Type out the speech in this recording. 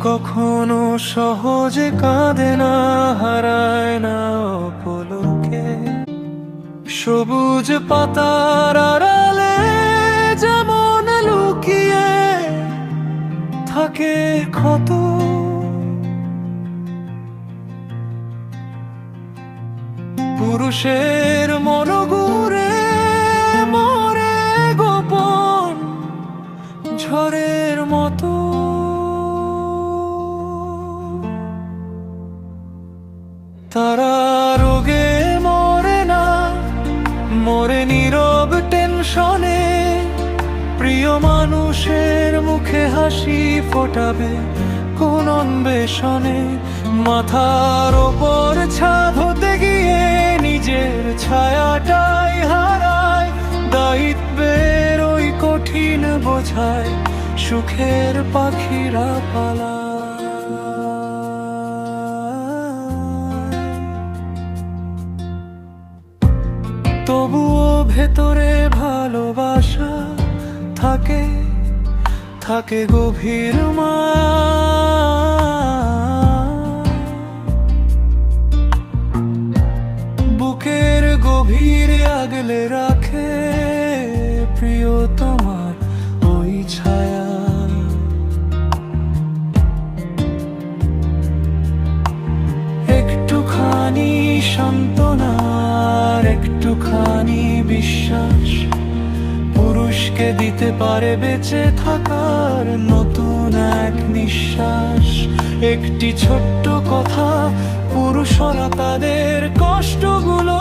কখনো সহজে কাঁদে না, হারায় না পলকে। সবুজ পাতার আড়ালে যেমন লুকিয়ে থাকে ক্ষত, পুরুষের মনগুরে মরে গোপন ঝড়ের মতো। তারা রোগে মরে না, মরে নীরব টেনশনে। প্রিয় মানুষের মুখে হাসি ফোটাবে কোন অন্বেষণে। মাথার ওপর ছাদ হতে গিয়ে নিজের ছায়াটাই হারায়। দায়িত্বের ওই কঠিন বোঝায় সুখের পাখিরা পালায়। তবুও ভেতরে ভালোবাসা থাকে, থাকে গভীর মায়া। বুকের গভীরে আগলে রাখে প্রিয় তোমার ওই ছায়া। একটুখানি সান্ত্বনার, একটুখানি বিশ্বাস পুরুষকে দিতে পারে বেঁচে থাকার নতুন এক নিঃশ্বাস। একটি ছোট্ট কথা পুরুষরা তাদের কষ্টগুলো